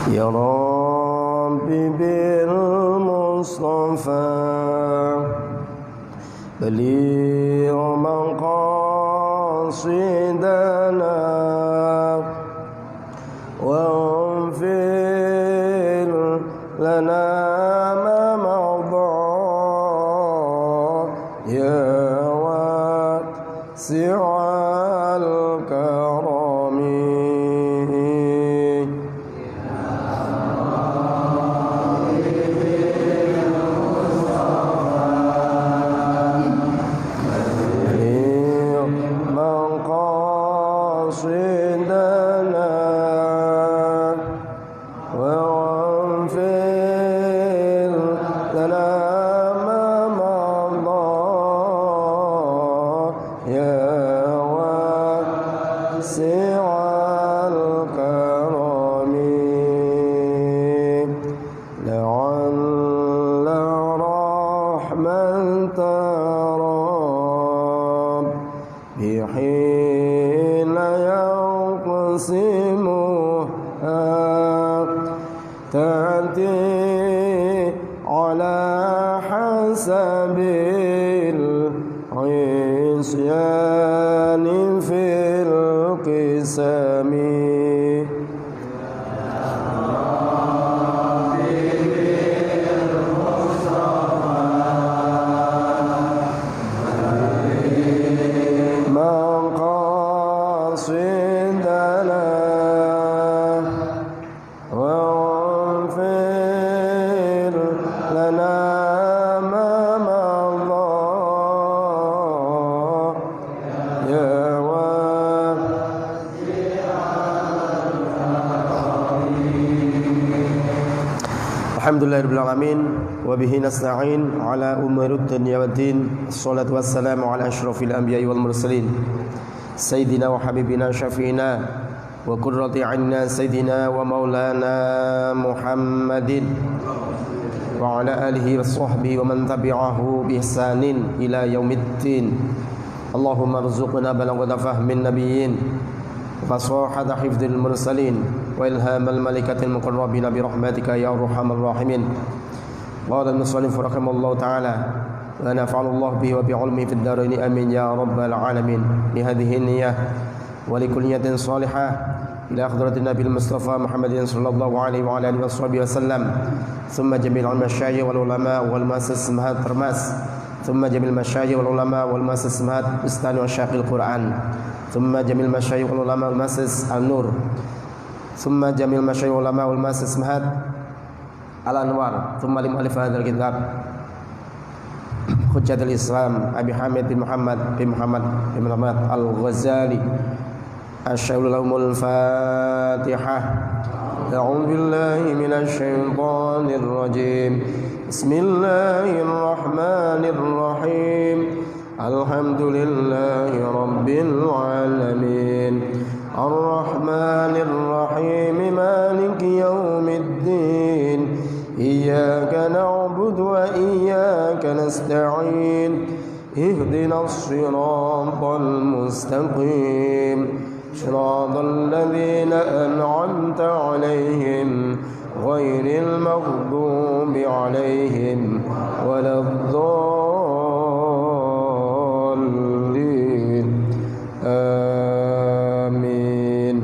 يا رب بالمصطفى بلغ مقاصدنا واغفر لنا ما مضى يا واسع الكرم Alhamdulillahirrahmanirrahim wa bihi nasta'in ala umurud dunya waddin assalatu wassalamu ala asyrafil anbiya'i wal mursalin sayyidina wa habibina syafi'ina wa qurrati a'yunina sayyidina wa maulana Muhammadin wa ala alihi wa sahbihi wa man tabi'ahu bi ihsanin ila yaumiddin. Allahumma rzuqna balaghata fahmin nabiyyin fasahata hifdzil mursalin wa ilhamal malaikatil muqarrabin bi rahmatika ya arhamar rahimin. Qala al-musannif rahimallahu ta'ala wa nafa'allahu bihi wa bi 'ilmihi fid dharain amin ya rabbal alamin. Li hadhihi niyyah wa li kulli niyatin salihah ila hadratin nabil mustafa Muhammadin sallallahu alaihi wa alihi wasallam. Thumma jamil al-masyayikh wal ulama wal muassis mahat termas. Thumma jamil masyayikh wal ulama wal muassis mahat bustani wa syaqil Quran. Thumma jamil masyayikh wal ulama wal muassis An-Nur. Thumma jamil masyayikh wal ulama wal muassis mahat Al-Anwar. Thumma lim alif hadzal kitab Hujjatul Islam Abi Hamid bin Muhammad Al-Ghazali. Asyhadu lahumul Fatihah. A'udzu billahi minasy syaithanir rajim. Bismillahirrahmanirrahim. Alhamdulillahi rabbil alamin. Ar-Rahmanir Rahim. Maliki yaumiddin. Iyyaka na'budu wa iyyaka nasta'in. Ihdinas siratal mustaqim. Shiratal ladzina an'amta 'alaihim ghairil maghdubi 'alaihim waladdallin. Amin.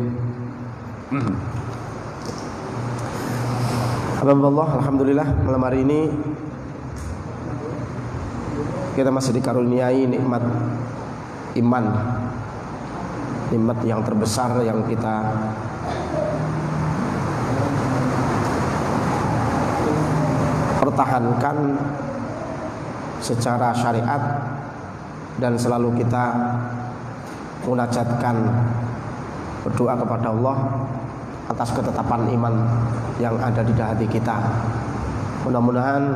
Alhamdulillah, alhamdulillah, malam hari ini kita masih dikaruniai nikmat iman, nikmat yang terbesar yang kita pertahankan secara syariat dan selalu kita munajatkan berdoa kepada Allah atas ketetapan iman yang ada di hati kita. Mudah-mudahan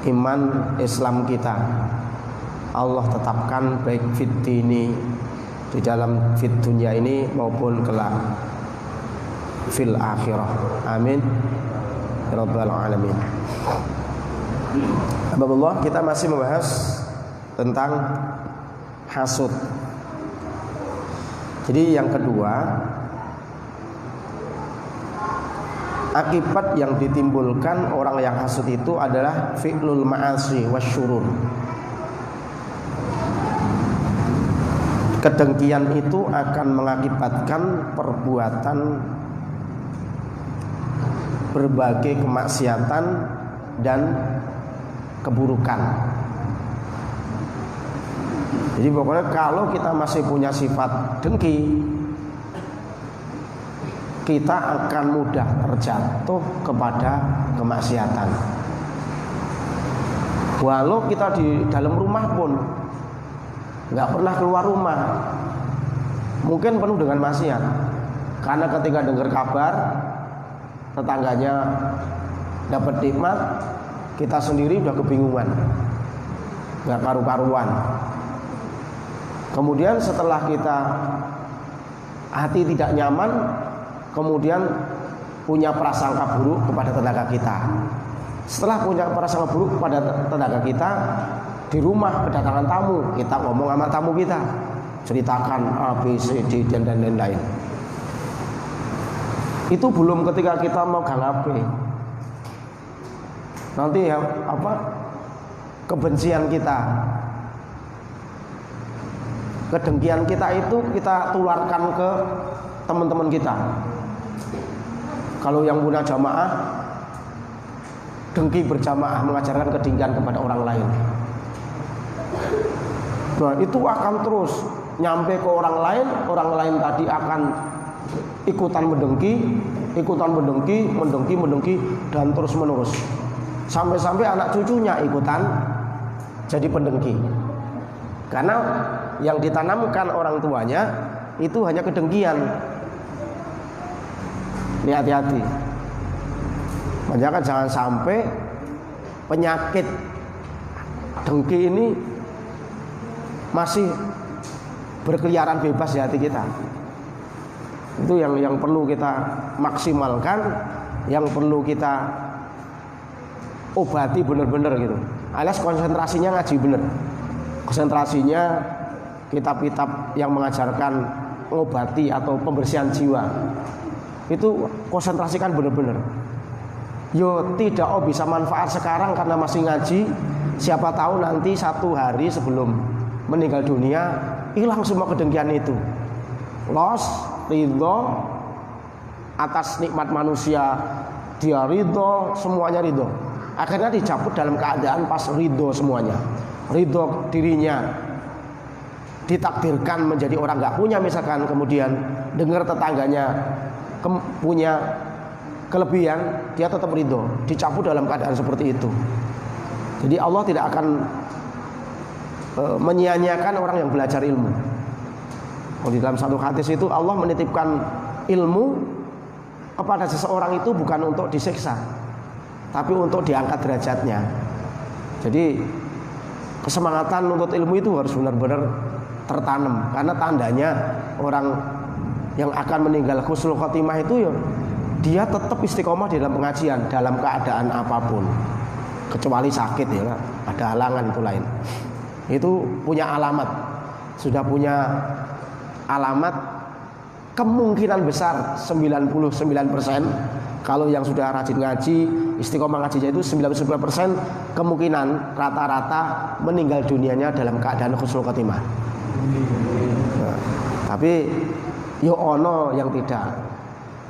iman Islam kita Allah tetapkan baik fit dini, di dalam fit dunia ini maupun kelak fil akhirah. Amin ya rabbal alamin. Alhamdulillah, kita masih membahas tentang hasud. Jadi yang kedua, Akibat yang ditimbulkan orang yang hasud itu adalah fi'lul ma'asi wasyurur. Kedengkian itu akan mengakibatkan perbuatan berbagai kemaksiatan dan keburukan. Jadi pokoknya kalau kita masih punya sifat dengki, kita akan mudah terjatuh kepada kemaksiatan. Walau kita di dalam rumah pun nggak pernah keluar rumah, mungkin penuh dengan maksiat. Karena ketika dengar kabar tetangganya dapat nikmat, kita sendiri udah kebingungan, nggak karu-karuan. Kemudian setelah kita hati tidak nyaman, kemudian punya prasangka buruk kepada tetangga kita. Setelah punya prasangka buruk kepada tetangga kita, di rumah kedatangan tamu, kita ngomong sama tamu kita, ceritakan A, B, C, D dan lain-lain. Itu belum ketika kita mau gang HP. Nanti ya kebencian kita, kedengkian kita itu kita tularkan ke teman-teman kita. Kalau yang punya jamaah, dengki berjamaah mengajarkan kedengkian kepada orang lain. Nah, itu akan terus nyampe ke orang lain tadi akan ikutan mendengki dan terus menerus. Sampai-sampai anak cucunya ikutan jadi pendengki. Karena yang ditanamkan orang tuanya itu hanya kedengkian. Ini hati-hati. Makanya jangan sampai penyakit dengki ini masih berkeliaran bebas di hati kita. Itu yang perlu kita maksimalkan, yang perlu kita obati benar-benar gitu. Alias konsentrasinya ngaji bener. Konsentrasinya kitab-kitab yang mengajarkan mengobati atau pembersihan jiwa. Itu konsentrasikan benar-benar. Yo tidak bisa manfaat sekarang karena masih ngaji. Siapa tahu nanti satu hari sebelum meninggal dunia hilang semua kedengkian itu. Los, ridho atas nikmat manusia, dia ridho, semuanya ridho. Akhirnya dicabut dalam keadaan pas ridho semuanya. Ridho dirinya ditakdirkan menjadi orang nggak punya, misalkan kemudian dengar tetangganya punya kelebihan, dia tetap ridho, dicabut dalam keadaan seperti itu. Jadi Allah tidak akan menyia-nyiakan orang yang belajar ilmu. Di dalam satu hadis itu Allah menitipkan ilmu kepada seseorang itu bukan untuk disiksa, tapi untuk diangkat derajatnya. Jadi kesemangatan untuk ilmu itu harus benar-benar tertanam. Karena tandanya orang yang akan meninggal husnul khotimah itu ya dia tetap istiqomah di dalam pengajian dalam keadaan apapun, kecuali sakit ya, ada halangan itu lain. Itu punya alamat, sudah punya alamat kemungkinan besar 99%. Kalau yang sudah rajin ngaji, istiqomah ngajinya itu 99% kemungkinan rata-rata meninggal dunianya dalam keadaan husnul khotimah. Nah, tapi yo ono yang tidak,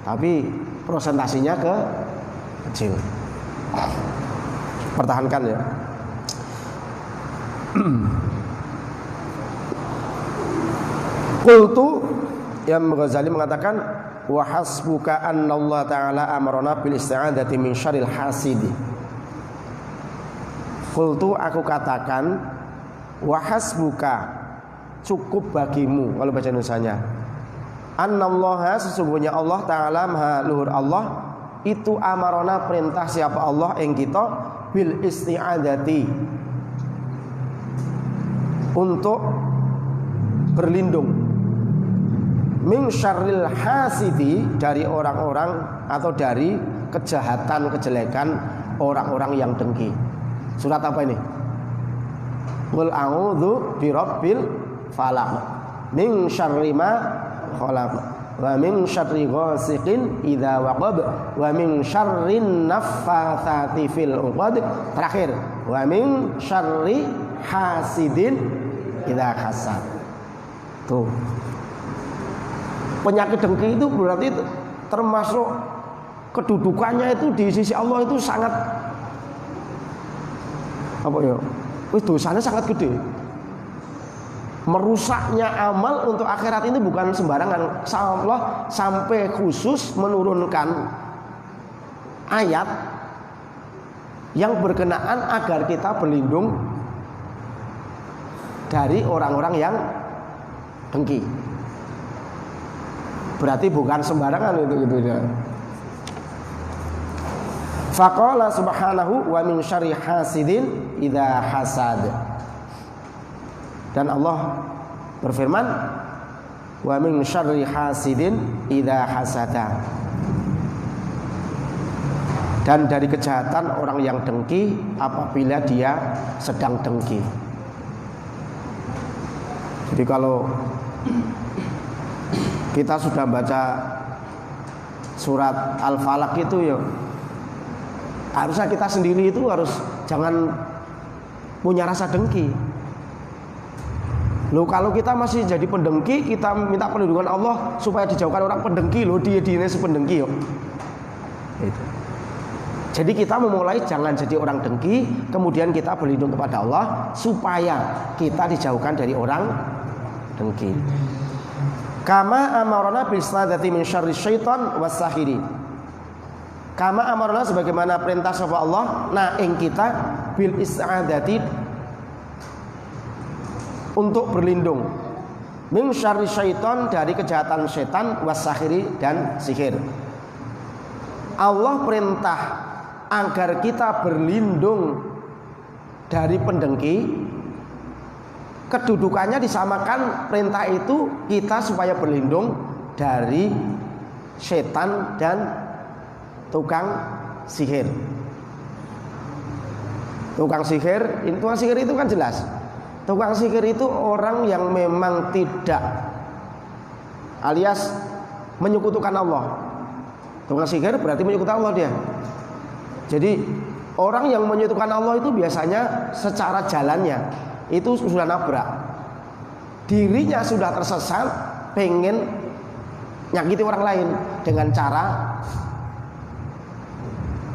tapi prosentasinya kecil. Pertahankan ya. Qultu, Imam Ghazali mengatakan wa hasbuka annallaha ta'ala amarna bil isti'adzati min syarril hasidi. Qultu, aku katakan, wa hasbuka, cukup bagimu, kalau baca Indonesianya, annallaha, sesungguhnya Allah ta'ala maha luhur Allah itu amarona, perintah siapa Allah yang kita bil isti'adzati, untuk berlindung, min syarril hasidi, dari orang-orang atau dari kejahatan, kejelekan orang-orang yang dengki. Surat apa ini? Qul a'udzu birabbil falaq min syarri ma khalaq wa min syarri ghasiqin idza waqab, wa min syarrin naffatsati fil 'uqad. Terakhir, wa min syarri hasidin idza hasad. Tuh. Penyakit dengki itu berarti termasuk kedudukannya itu di sisi Allah itu sangat apa ya? Dosanya sangat gede. Merusaknya amal untuk akhirat ini bukan sembarangan. Allah sampai khusus menurunkan ayat yang berkenaan agar kita berlindung dari orang-orang yang dengki. Berarti bukan sembarangan itu gitu ya. Faqala subhanahu wa min syarri hasidin idza hasad. Dan Allah berfirman, wa min syarri hasidin idza hasada. Dan dari kejahatan orang yang dengki apabila dia sedang dengki. Jadi kalau kita sudah baca surat Al-Falaq itu ya, harusnya kita sendiri itu harus jangan punya rasa dengki. Loh, kalau kita masih jadi pendengki, kita minta perlindungan Allah supaya dijauhkan orang pendengki. Loh, dia pendengki yuk. Itu. Jadi kita memulai jangan jadi orang dengki, kemudian kita berlindung kepada Allah supaya kita dijauhkan dari orang dengki. Kama amarna bisadati min syarri syaitan was-sahiri. Kama amarna sebagaimana perintah sapa Allah, nah ing kita bil is'adati untuk berlindung min syarri syaitan dari kejahatan setan was-sahiri dan sihir. Allah perintah agar kita berlindung dari pendengki. Kedudukannya disamakan perintah itu kita supaya berlindung dari setan dan tukang sihir. Tukang sihir itu kan jelas. Tukang sihir itu orang yang memang tidak alias menyekutukan Allah. Tukang sihir berarti menyekutukan Allah dia. Jadi orang yang menyekutukan Allah itu biasanya secara jalannya itu sudah nabrak. Dirinya sudah tersesat, pengen nyakiti orang lain dengan cara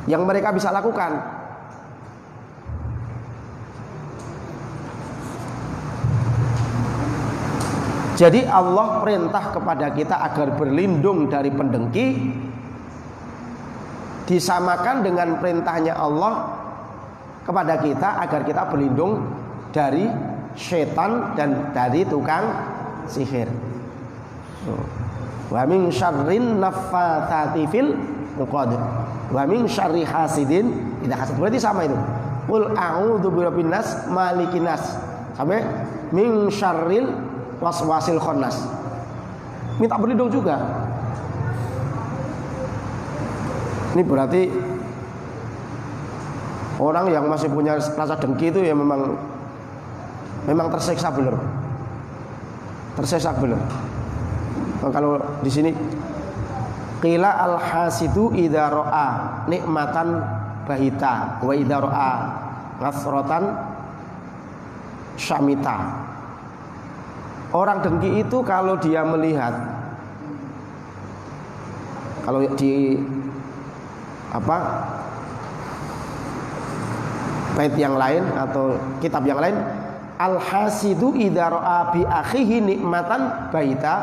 yang mereka bisa lakukan. Jadi Allah perintah kepada kita agar berlindung dari pendengki, disamakan dengan perintahnya Allah kepada kita agar kita berlindung dari setan dan dari tukang sihir. Wa min syarrin naffatsati fil 'uqad wa min syarri hasidin idza hasad. Berarti sama itu. Qul a'udzu birabbin nas malikin nas sampai min syarril waswasil khannas. Minta berlindung juga. Ini berarti orang yang masih punya rasa dengki itu ya memang tersiksa benar. Tersiksa benar. Kalau di sini qila al-hasidu idza ra'a nikmatan bahita wa idza ra'a ghasratan syamita. Orang dengki itu kalau dia melihat, kalau di bait yang lain atau kitab yang lain, al-hasidu idza ra'a bi akhihi nikmatan baita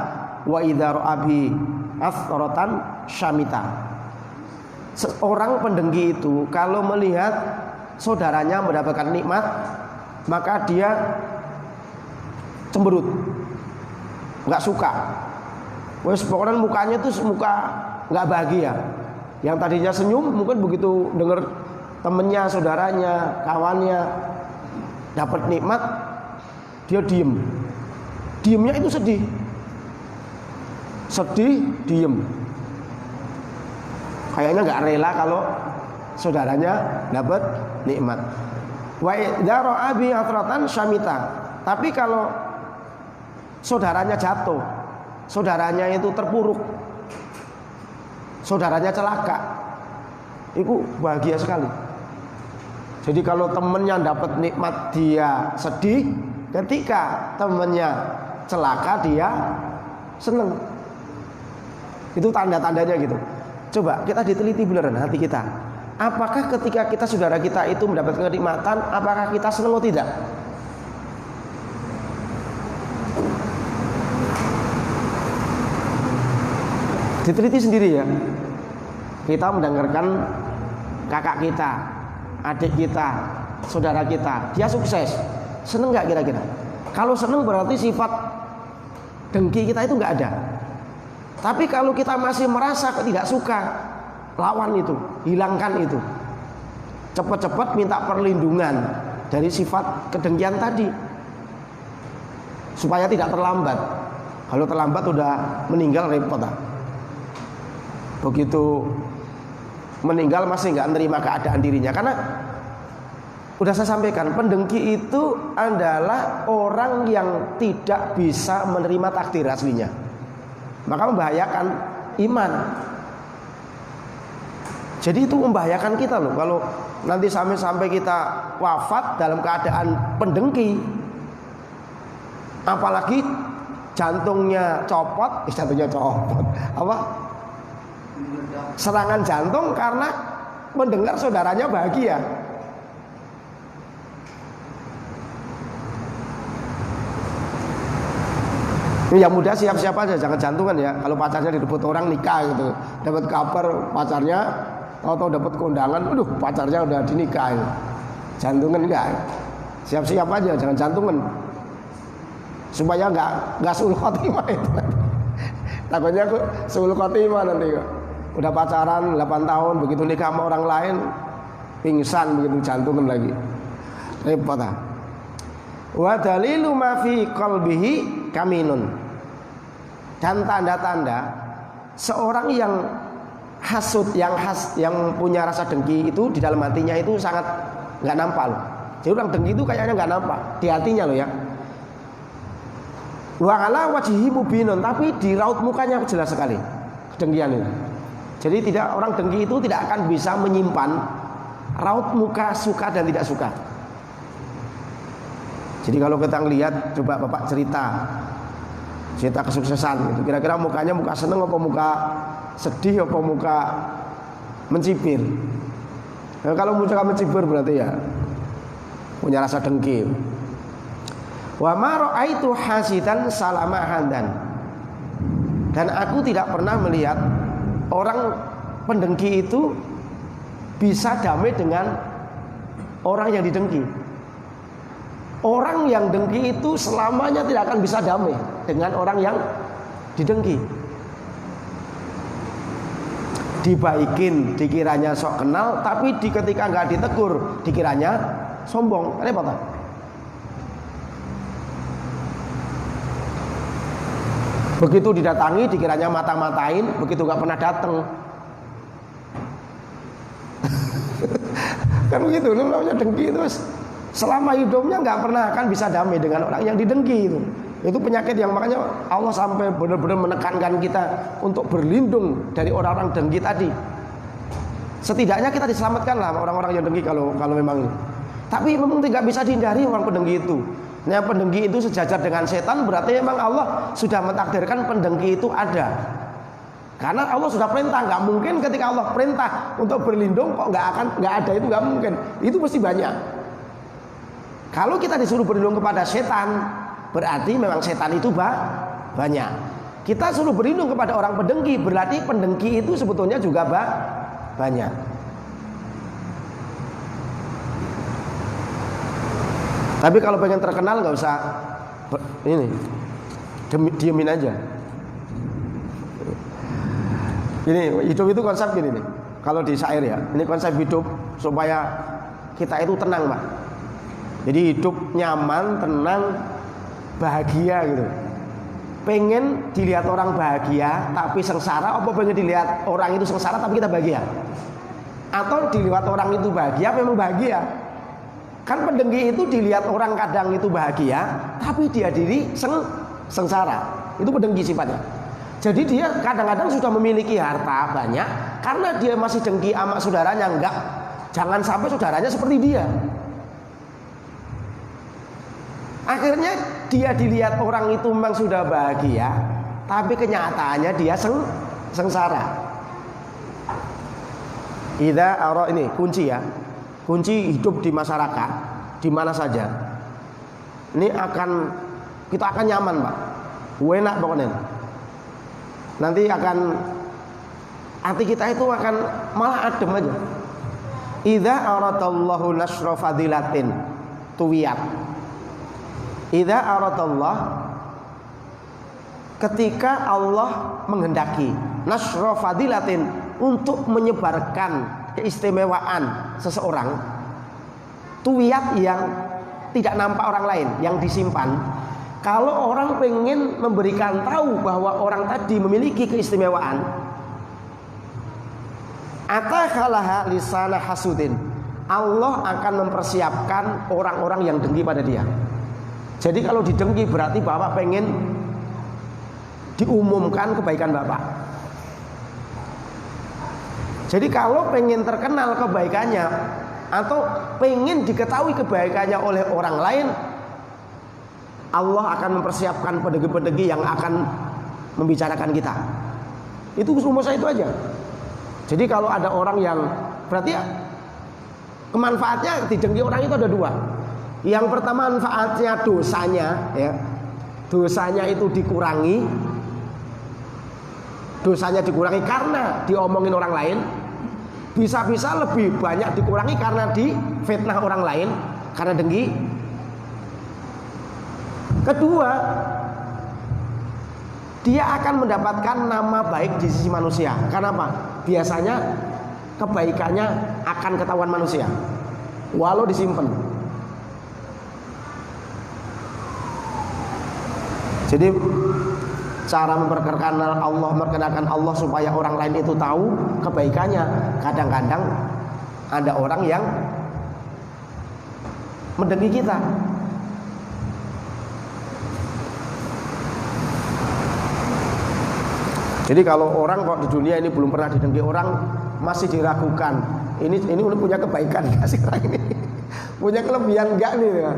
wa idza ra'a bi asratan syamita. Seorang pendengki itu kalau melihat saudaranya mendapatkan nikmat, maka dia cemberut, nggak suka. Wes pokoknya mukanya tuh muka nggak bahagia. Yang tadinya senyum mungkin begitu dengar temennya, saudaranya, kawannya dapat nikmat, dia diem. Diemnya itu sedih, diem. Kayaknya nggak rela kalau saudaranya dapat nikmat. Wa idza ra'a bi atratan syamita. Tapi kalau saudaranya jatuh, saudaranya itu terpuruk, saudaranya celaka, itu bahagia sekali. Jadi kalau temennya dapat nikmat dia sedih, ketika temennya celaka dia seneng. Itu tanda-tandanya gitu. Coba kita diteliti beneran hati kita. Apakah ketika kita saudara kita itu mendapatkan kenikmatan, apakah kita senang atau tidak? Diteliti sendiri ya. Kita mendengarkan kakak kita, adik kita, saudara kita, dia sukses, seneng nggak kira-kira? Kalau seneng berarti sifat dengki kita itu nggak ada. Tapi kalau kita masih merasa tidak suka, lawan itu, hilangkan itu. Cepat-cepat minta perlindungan dari sifat kedengkian tadi, supaya tidak terlambat. Kalau terlambat udah meninggal repot. Begitu meninggal masih nggak menerima keadaan dirinya. Karena udah saya sampaikan, pendengki itu adalah orang yang tidak bisa menerima takdir aslinya, maka membahayakan iman. Jadi itu membahayakan kita loh. Kalau nanti sampai kita wafat dalam keadaan pendengki, apalagi jantungnya copot, serangan jantung karena mendengar saudaranya bahagia. Yang muda siap-siap aja, jangan jantungan ya. Kalau pacarnya direbut orang nikah gitu, dapat kabar pacarnya, tahu-tahu dapat kondangan, aduh pacarnya udah dinikahin, jantungan enggak. Siap-siap aja, jangan jantungan, supaya nggak suul khotimah itu. Takutnya aku suul khotimah nanti kok. Udah pacaran 8 tahun, begitu nikah sama orang lain pingsan, begitu jantungan lagi, repot. Wa dalilu ma fi qalbihi kaminun. Dan tanda-tanda seorang yang hasud, yang punya rasa dengki itu di dalam hatinya itu sangat nggak nampak loh. Jadi orang dengki itu kayaknya nggak nampak di hatinya loh ya. Wa ala wajhihi mubinun, tapi di raut mukanya jelas sekali kedengkian itu. Jadi orang dengki itu tidak akan bisa menyimpan raut muka suka dan tidak suka. Jadi kalau kita ngelihat, coba Bapak cerita kesuksesan gitu, kira-kira mukanya muka seneng apa muka sedih apa muka mencibir? Nah, kalau muka mencibir berarti ya punya rasa dengki. Wa ma ra'aitu hasidan salama handan. Dan aku tidak pernah melihat orang pendengki itu bisa damai dengan orang yang didengki. Orang yang dengki itu selamanya tidak akan bisa damai dengan orang yang didengki. Dibaikin dikiranya sok kenal, tapi ketika nggak ditegur dikiranya sombong. Repot. Begitu didatangi dikiranya mata-matain, begitu nggak pernah datang. Kan begitu, namanya dengki terus. Selama hidupnya nggak pernah akan bisa damai dengan orang yang didengki itu. Itu penyakit yang makanya Allah sampai benar-benar menekankan kita untuk berlindung dari orang-orang dengki tadi. Setidaknya kita diselamatkan lah orang-orang yang dengki kalau memang ini. Tapi memang tidak bisa dihindari orang pendengki itu. Nah, pendengki itu sejajar dengan setan, berarti memang Allah sudah mentakdirkan pendengki itu ada. Karena Allah sudah perintah, nggak mungkin ketika Allah perintah untuk berlindung kok nggak ada, itu nggak mungkin. Itu pasti banyak. Kalau kita disuruh berlindung kepada setan, berarti memang setan itu banyak. Kita suruh berlindung kepada orang pendengki, berarti pendengki itu sebetulnya juga banyak. Tapi kalau pengen terkenal nggak usah ini, diemin aja. Ini hidup itu konsep gini nih. Kalau di syair ya, ini konsep hidup supaya kita itu tenang, Pak. Jadi hidup nyaman, tenang, bahagia gitu. Pengen dilihat orang bahagia tapi sengsara, apa pengen dilihat orang itu sengsara tapi kita bahagia? Atau dilihat orang itu bahagia memang bahagia? Kan pendengki itu dilihat orang kadang itu bahagia tapi dia diri sengsara. Itu pendengki sifatnya. Jadi dia kadang-kadang sudah memiliki harta banyak karena dia masih dengki sama saudaranya. Enggak, jangan sampai saudaranya seperti dia. Akhirnya dia dilihat orang itu memang sudah bahagia, tapi kenyataannya dia sengsara. Ini kunci ya. Kunci hidup di masyarakat, di mana saja. Ini kita akan nyaman, Pak. Enak pokoknya. Nanti hati kita itu akan malah adem aja. Idza aradallahu nasra fadilatin tuwiyat. Idza aradallah, ketika Allah menghendaki nasra fadilatin, untuk menyebarkan keistimewaan seseorang, tuwiyat yang tidak nampak orang lain, yang disimpan. Kalau orang pengen memberikan tahu bahwa orang tadi memiliki keistimewaan, atakhalaha lisana hasudin, Allah akan mempersiapkan orang-orang yang dengki pada dia. Jadi kalau didengki berarti Bapak pengen diumumkan kebaikan Bapak. Jadi kalau pengen terkenal kebaikannya atau pengen diketahui kebaikannya oleh orang lain, Allah akan mempersiapkan pedegi-pedegi yang akan membicarakan kita. Itu rumusnya itu aja. Jadi kalau ada orang yang berarti kemanfaatnya didengki orang itu ada dua. Yang pertama manfaatnya dosanya, ya. Dosanya itu dikurangi. Dosanya dikurangi karena diomongin orang lain. Bisa-bisa lebih banyak dikurangi karena difitnah orang lain, karena dengki. Kedua, dia akan mendapatkan nama baik di sisi manusia. Kenapa? Biasanya kebaikannya akan ketahuan manusia, walau disimpan. Jadi cara memperkenalkan Allah supaya orang lain itu tahu kebaikannya. Kadang-kadang ada orang yang mendengki kita. Jadi kalau orang kok di dunia ini belum pernah didengki orang, masih diragukan. Ini punya kebaikan nggak sih orang ini? Punya kelebihan nggak nih? Ya?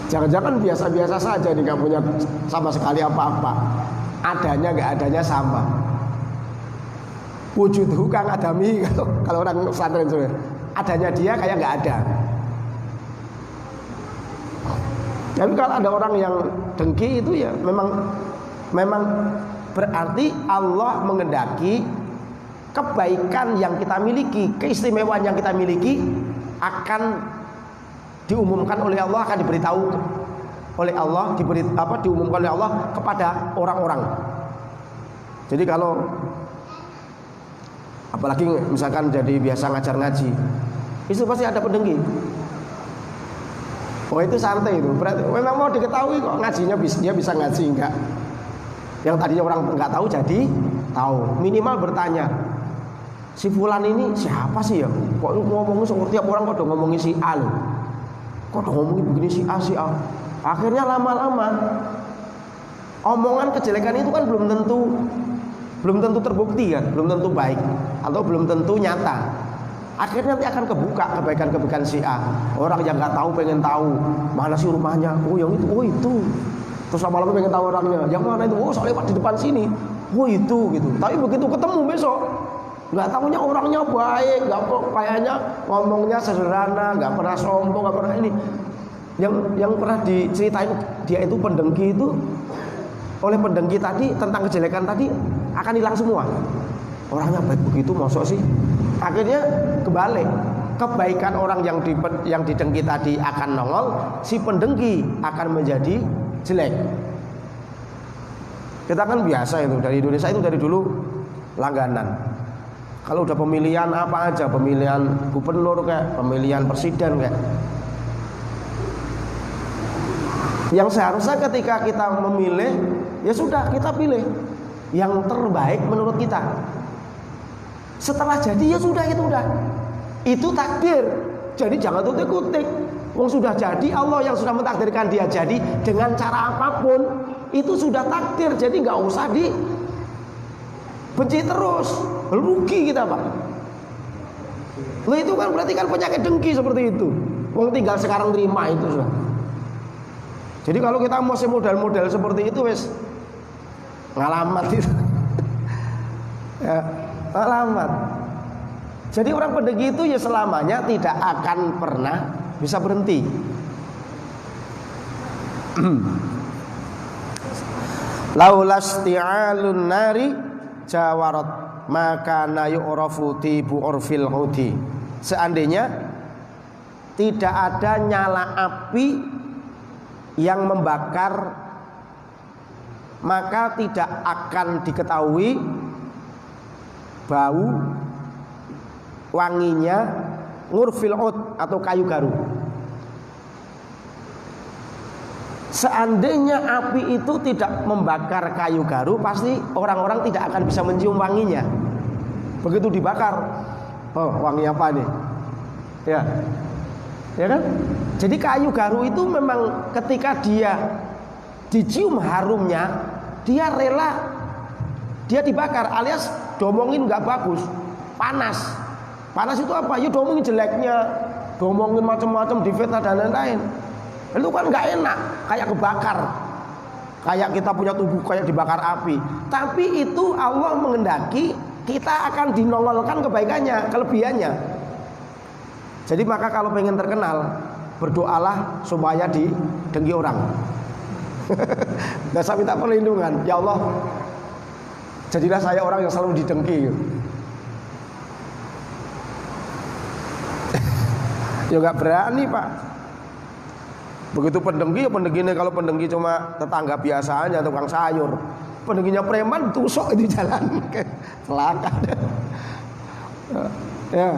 Jangan-jangan biasa-biasa saja nih, nggak punya sama sekali apa-apa. Adanya nggak adanya sama. Wujudhu kang adami, kalau orang pesantren itu, adanya dia kayak nggak ada. Tapi kalau ada orang yang dengki itu ya memang berarti Allah mengendaki kebaikan yang kita miliki, keistimewaan yang kita miliki akan diumumkan oleh Allah, akan diberitahu oleh Allah, diumumkan oleh Allah kepada orang-orang. Jadi kalau apalagi misalkan jadi biasa ngajar ngaji, itu pasti ada pendengki. Oh itu santai itu, berarti memang mau diketahui kok ngajinya dia bisa ngaji enggak. Yang tadinya orang enggak tahu jadi tahu. Minimal bertanya, si fulan ini siapa sih ya? Kok ngomongin tiap orang kok udah ngomongin si A loh. Kok udah ngomongin begini si A. Akhirnya lama-lama omongan kejelekan itu kan belum tentu terbukti kan, belum tentu baik atau belum tentu nyata. Akhirnya nanti akan kebuka kebaikan-kebaikan si A. Orang yang nggak tahu pengen tahu mana sih rumahnya. Oh yang itu, oh itu. Terus lama-lama pengen tahu orangnya. Yang mana itu? Oh soalnya di depan sini. Oh itu gitu. Tapi begitu ketemu besok, nggak tahunya orangnya baik, nggak kayaknya ngomongnya sederhana, nggak pernah sombong, nggak pernah ini. Yang pernah diceritain dia itu pendengki itu, oleh pendengki tadi tentang kejelekan tadi akan hilang semua. Orangnya baik begitu, masuk sih. Akhirnya kebalik, kebaikan orang yang didengki tadi akan nongol, si pendengki akan menjadi jelek. Kita kan biasa itu dari Indonesia itu dari dulu langganan. Kalau udah pemilihan apa aja, pemilihan gubernur kayak, pemilihan presiden kayak, yang seharusnya ketika kita memilih, ya sudah kita pilih yang terbaik menurut kita. Setelah jadi ya sudah itu udah. Itu takdir. Jadi jangan tutik-tutik. Wong sudah jadi, Allah yang sudah mentakdirkan dia jadi dengan cara apapun, itu sudah takdir. Jadi nggak usah benci terus, rugi kita Pak. Loh itu kan berarti kan penyakit dengki seperti itu. Wong tinggal sekarang terima itu sudah. Jadi kalau kita masih model-model seperti itu wes ngalamat itu. Ya, ngalamat. Jadi orang pendengki itu ya selamanya tidak akan pernah bisa berhenti. Laulasti'alun nari jawarat maka na yu'rafu tibu urfil hudi. Seandainya tidak ada nyala api yang membakar, maka tidak akan diketahui bau wanginya ngurfil ud atau kayu garu. Seandainya api itu tidak membakar kayu garu, pasti orang-orang tidak akan bisa mencium wanginya. Begitu dibakar, oh wangi apa nih? Ya, ya kan? Jadi kayu garu itu memang ketika dia dicium harumnya, dia rela, dia dibakar, alias domongin nggak bagus, panas. Panas itu apa? Ya domongin jeleknya, domongin macam-macam, difitnah dan lain-lain. Itu kan nggak enak, kayak kebakar, kayak kita punya tubuh kayak dibakar api. Tapi itu Allah mengendaki kita akan dinongolkan kebaikannya, kelebihannya. Jadi maka kalau pengen terkenal, berdoalah supaya didengki orang. Dasar minta perlindungan, ya Allah, jadilah saya orang yang selalu didengki. Ya nggak berani Pak. Begitu pendengki, ya pendengkinya kalau pendengki cuma tetangga biasa aja, tukang sayur. Pendengkinya preman tusuk di jalan, celaka. Ya.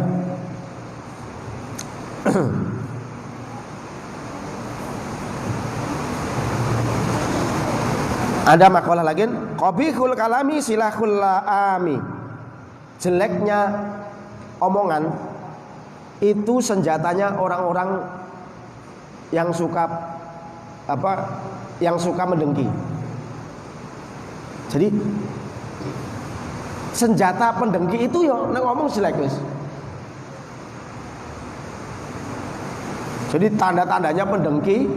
Ada makalah lagi, qabihul kalami silahul laami. Jeleknya omongan itu senjatanya orang-orang yang suka yang suka mendengki. Jadi senjata pendengki itu yo nek ngomong jelek wis. Jadi tanda-tandanya pendengki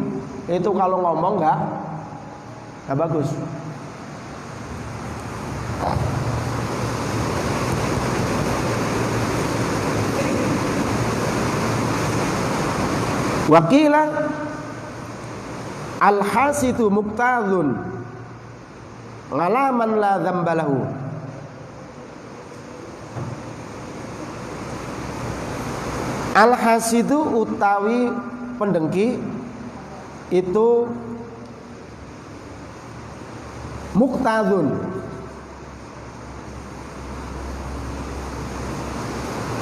itu kalau ngomong nggak bagus. Wakilah al-hasidu muqtadun ngalaman la dzambalahu. Al-hasidu utawi pendengki itu muqtadun,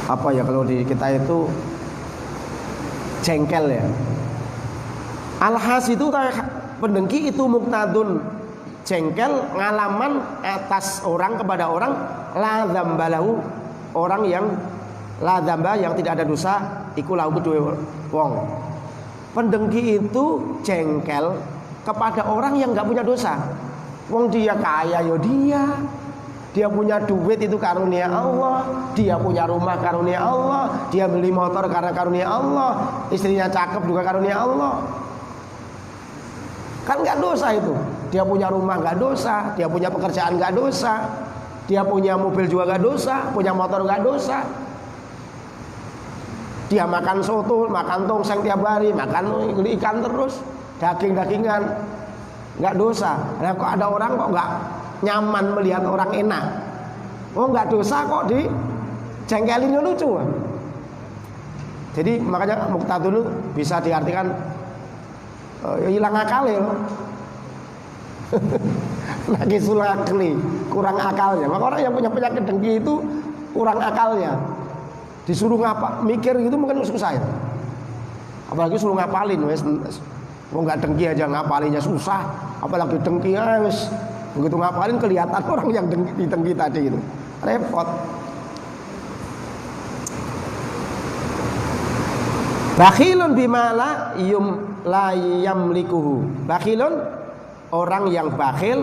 apa ya kalau di kita itu jengkel ya. Al-hasidu pendengki itu muqtadun, jengkel ngalaman atas orang, kepada orang la dzambalahu, orang yang la dzamba yang tidak ada dosa iku lahu kedue wong. Pendengki itu jengkel kepada orang yang enggak punya dosa. Wong dia kaya yo dia punya duit itu karunia Allah, dia punya rumah karunia Allah, dia beli motor karena karunia Allah, istrinya cakep juga karunia Allah. Kan nggak dosa itu. Dia punya rumah nggak dosa, dia punya pekerjaan nggak dosa, dia punya mobil juga nggak dosa, punya motor nggak dosa. Dia makan soto, makan tongseng tiap hari, makan ikan terus, daging-dagingan, nggak dosa. Nah kok ada orang kok nggak nyaman melihat orang enak? Oh nggak dosa kok di jengkelinnya lucu. Jadi makanya muqtadun bisa diartikan hilang akal ya. Lagi sulakli, kurang akalnya. Maka orang yang punya penyakit dengki itu kurang akalnya. Disuruh mikir gitu mungkin susah ya. Apalagi suruh ngapalin wes. Wong nggak dengki aja ngapalinnya susah, apalagi dengki wes. Begitu ngapalin kelihatan orang yang dengki tadi itu. Repot. Bakhilun bima la yamlikuhu. Bakhilun orang yang bakhil,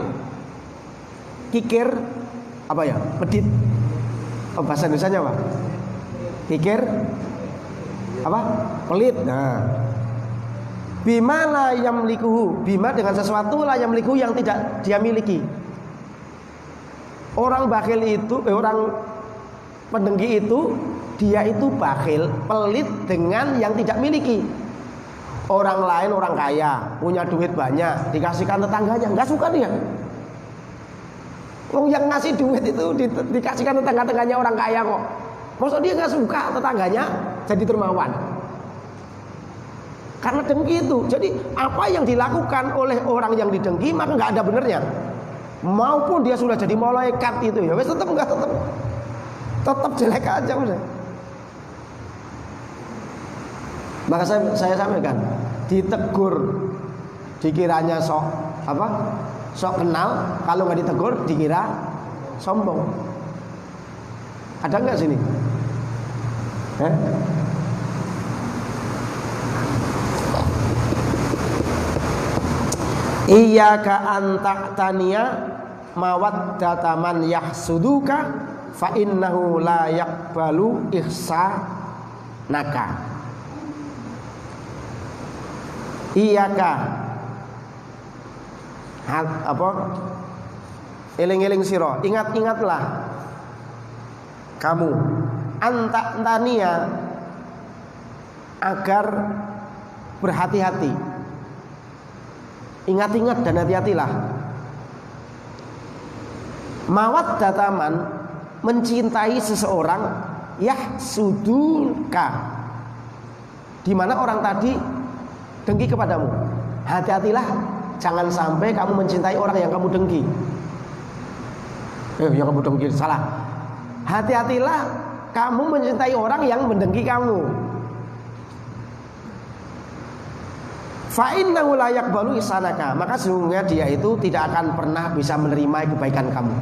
kikir, apa ya? Medit. Oh, bahasa Indonesianya apa? Kikir, apa? Pelit. Nah, bima la yamlikuhu. Bima dengan sesuatu la yamlikuhu yang tidak dia miliki. Orang bakhil itu, orang pendengki itu, dia itu bakhil, pelit dengan yang tidak miliki. Orang lain orang kaya, punya duit banyak, dikasihkan tetangganya, nggak suka dia. Yang ngasih duit itu dikasihkan tetangga-tetangganya orang kaya kok. Maksud dia nggak suka tetangganya jadi dermawan. Karena dengki itu. Jadi apa yang dilakukan oleh orang yang didengki maka nggak ada benernya. Maupun dia sudah jadi malaikat itu ya, wes tetap jelek aja udah. Maka saya sampaikan, ditegur dikiranya sok kenal, kalau nggak ditegur dikira sombong. Ada nggak sini? Iyyaka an ta'taniya mawaddata man yahsuduka fa innahu la yaqbalu ihsanaka. Iyyaka eling-eling sira, ingat-ingatlah kamu anta'taniya agar berhati-hati. Ingat-ingat dan hati-hatilah. Mawaddataman mencintai seseorang yahsuduka, di mana orang tadi dengki kepadamu. Hati-hatilah, jangan sampai kamu mencintai orang yang kamu dengki. Yang kamu dengki salah. Hati-hatilah kamu mencintai orang yang mendengki kamu. Fa innahu la yaqbalu ihsanaka, maka sesungguhnya dia itu tidak akan pernah bisa menerima kebaikan kamu.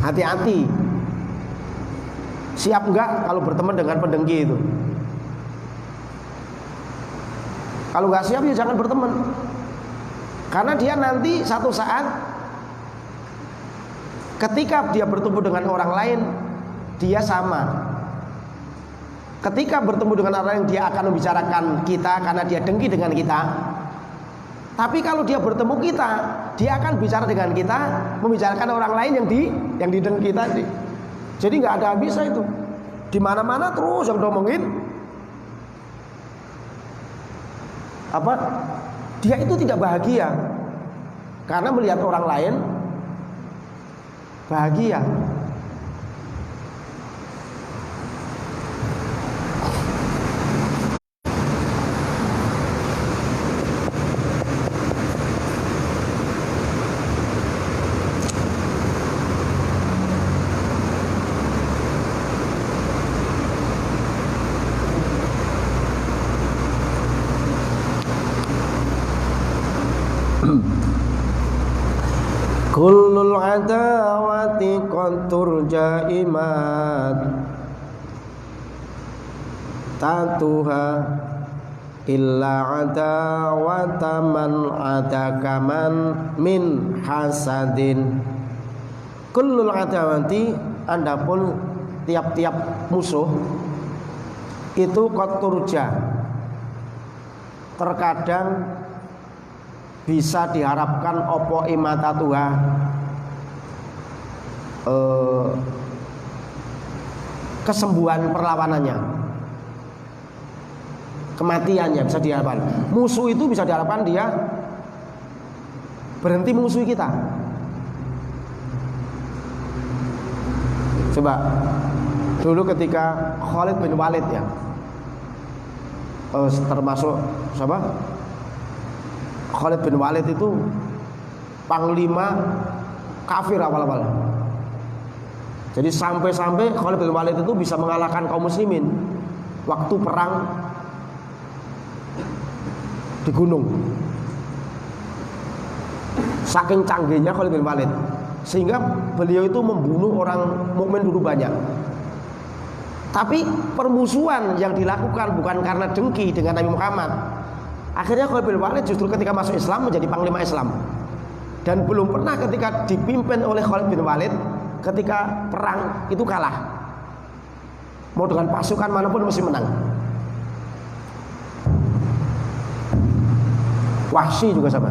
Hati-hati. Siap enggak kalau berteman dengan pendengki itu? Kalau enggak siap ya jangan berteman. Karena dia nanti satu saat ketika dia bertemu dengan orang lain, dia sama. Ketika bertemu dengan orang yang dia akan membicarakan kita karena dia dengki dengan kita. Tapi kalau dia bertemu kita, dia akan bicara dengan kita, membicarakan orang lain yang didengki tadi. Jadi nggak ada habisnya itu. Di mana-mana terus yang ngomongin apa? Dia itu tidak bahagia karena melihat orang lain bahagia. Kullul adawati qantur jaimat tatuha illa adawata man adakaman min hasadin. Kullul adawati, adapun tiap-tiap musuh itu qanturja, terkadang bisa diharapkan opo imata Tuhan kesembuhan perlawanannya, kematiannya bisa diharapkan. Musuh itu bisa diharapkan dia berhenti musuhi kita. Coba dulu ketika Khalid bin Walid ya, termasuk siapa? Khalid bin Walid itu panglima kafir awal-awal. Jadi sampai-sampai Khalid bin Walid itu bisa mengalahkan kaum muslimin waktu perang di gunung. Saking canggihnya Khalid bin Walid, sehingga beliau itu membunuh orang mukmin dulu banyak. Tapi permusuhan yang dilakukan bukan karena dengki dengan Nabi Muhammad. Akhirnya Khalid bin Walid justru ketika masuk Islam menjadi panglima Islam. Dan belum pernah ketika dipimpin oleh Khalid bin Walid ketika perang itu kalah. Mau dengan pasukan manapun mesti menang. Wahsy juga sama.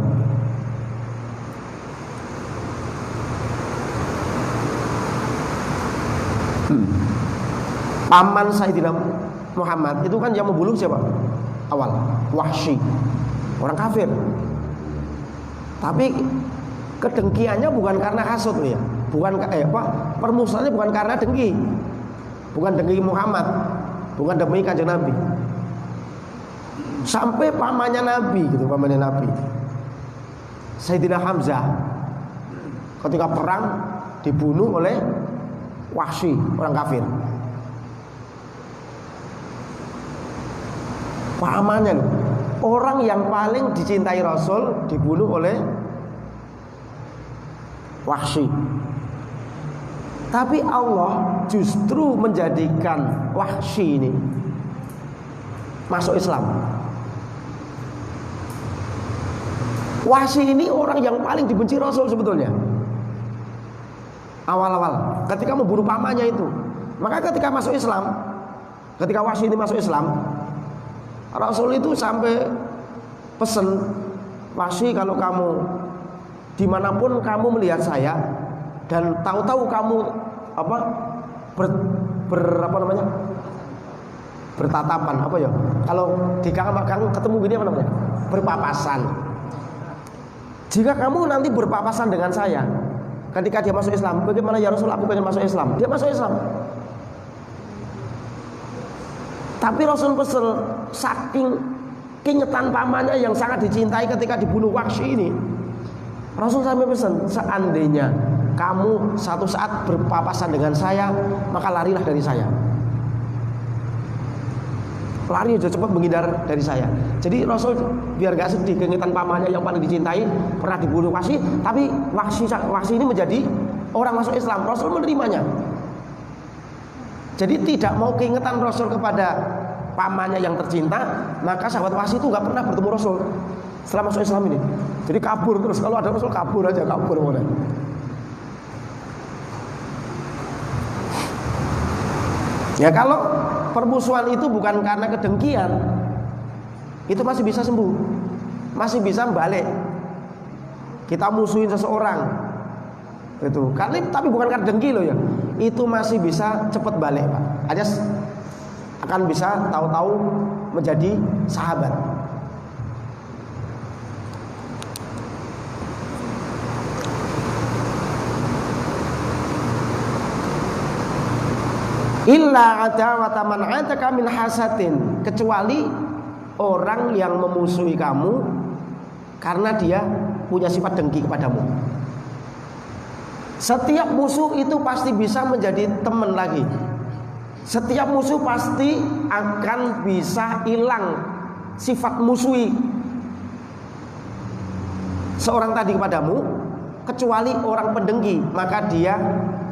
Paman Sayyidina Muhammad itu kan yang membunuh siapa? Awal Wahsy, orang kafir. Tapi kedengkiannya bukan karena hasud loh ya. Permusuhannya bukan karena dengki. Bukan dengki Muhammad, bukan demi kanjeng Nabi. Sampai pamannya Nabi gitu, pamannya Nabi. Sayyidina Hamzah ketika perang dibunuh oleh Wahsy, orang kafir. Pamannya loh, orang yang paling dicintai Rasul dibunuh oleh Wahsy. Tapi Allah justru menjadikan Wahsy ini masuk Islam. Wahsy ini orang yang paling dibenci Rasul sebetulnya. Awal-awal ketika membunuh pamannya itu. Maka ketika masuk Islam, ketika Wahsy ini masuk Islam, Rasul itu sampai pesen, Wahsy, kalau kamu dimanapun kamu melihat saya dan tahu-tahu kamu bertatapan kalau di gang ketemu gini berpapasan. Jika kamu nanti berpapasan dengan saya ketika dia masuk Islam, bagaimana ya Rasul, aku pengen masuk Islam. Dia masuk Islam. Tapi Rasul pesen, saking keingetan pamannya yang sangat dicintai ketika dibunuh Wahsy ini, Rasul sampai pesan, seandainya kamu satu saat berpapasan dengan saya, maka larilah dari saya. Lari aja cepat menghindar dari saya. Jadi Rasul biar gak sedih keingetan pamannya yang paling dicintai pernah dibunuh Wahsy, tapi Wahsy ini menjadi orang masuk Islam. Rasul menerimanya. Jadi tidak mau keingetan Rasul kepada pamannya yang tercinta, maka sahabat Wahsy itu gak pernah bertemu Rasul setelah masuk Islam ini. Jadi kabur terus, kalau ada Rasul kabur aja, kabur boleh. Ya kalau permusuhan itu bukan karena kedengkian, itu masih bisa sembuh, masih bisa balik. Kita musuhin seseorang, itu karena tapi bukan karena dengki loh ya, itu masih bisa cepat balik Pak. Alias akan bisa tahu-tahu menjadi sahabat. Illa adawata man ataka min hasatin, kecuali orang yang memusuhi kamu karena dia punya sifat dengki kepadamu. Setiap musuh itu pasti bisa menjadi teman lagi. Setiap musuh pasti akan bisa hilang sifat musuhi seorang tadi kepadamu, kecuali orang pendengki, maka dia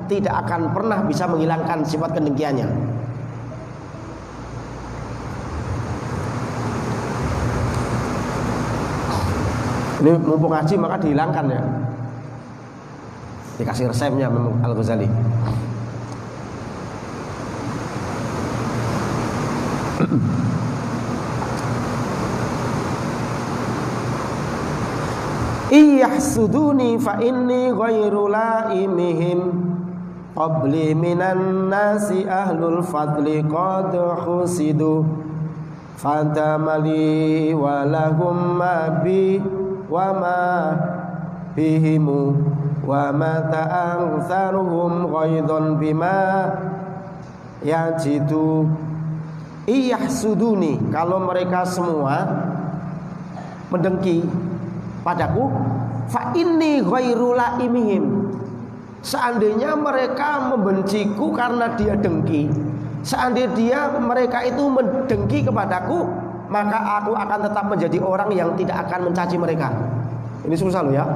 tidak akan pernah bisa menghilangkan sifat kedengkiannya. Ini mumpung ngaji maka dihilangkan ya. Dikasih resepnya memang Al-Ghazali. Iyahsuduni fa inni ghairu laimihim qabli minan nasi ahlul fadli qad khusidu fantamali walahum ma bi wa ma bihimu wa ma ta'angsaruhum ghaidun bima yajidu. Iyahsuduni, kalau mereka semua mendengki padaku, fa inni ghairu laimihim, seandainya mereka membenciku karena dia dengki, seandainya mereka itu mendengki kepadaku, maka aku akan tetap menjadi orang yang tidak akan mencaci mereka. Ini susah loh ya.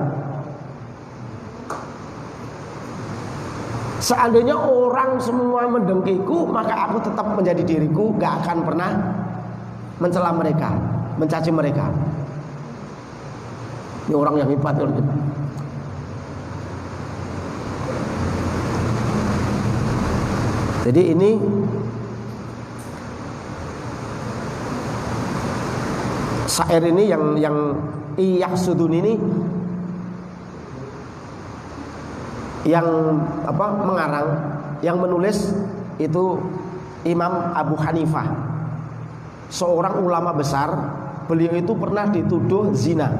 Seandainya orang semua mendengkiku, maka aku tetap menjadi diriku, gak akan pernah mencela mereka, mencaci mereka. Ini orang yang hebat. Jadi ini syair ini yang Iyahsudun ini yang mengarang, yang menulis itu Imam Abu Hanifah, seorang ulama besar. Beliau itu pernah dituduh zina.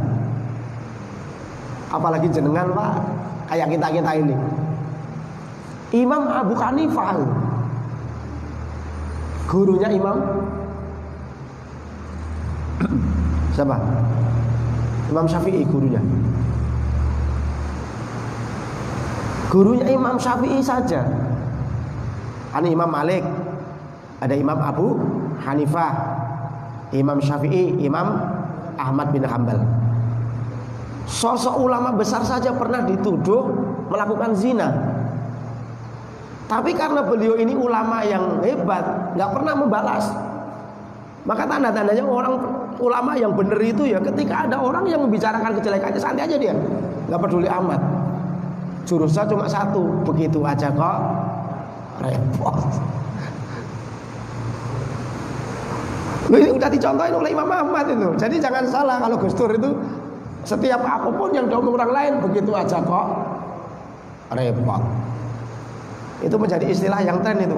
Apalagi jenengan Pak, kayak kita ini. Imam Abu Hanifah, gurunya Imam siapa? Imam Syafi'i gurunya. Gurunya Imam Syafi'i saja. Ada Imam Malik, ada Imam Abu Hanifah, Imam Syafi'i, Imam Ahmad bin Hanbal. Sosok ulama besar saja pernah dituduh melakukan zina. Tapi karena beliau ini ulama yang hebat, nggak pernah membalas. Maka tanda-tandanya orang ulama yang benar itu ya ketika ada orang yang membicarakan kejelekannya, santai aja dia, nggak peduli amat. Jurusnya cuma satu, begitu aja kok repot. Ini udah dicontohin oleh Imam Ahmad itu. Jadi jangan salah kalau Gus Dur itu setiap apapun yang diomong orang lain, begitu aja kok repot. Itu menjadi istilah yang tren itu.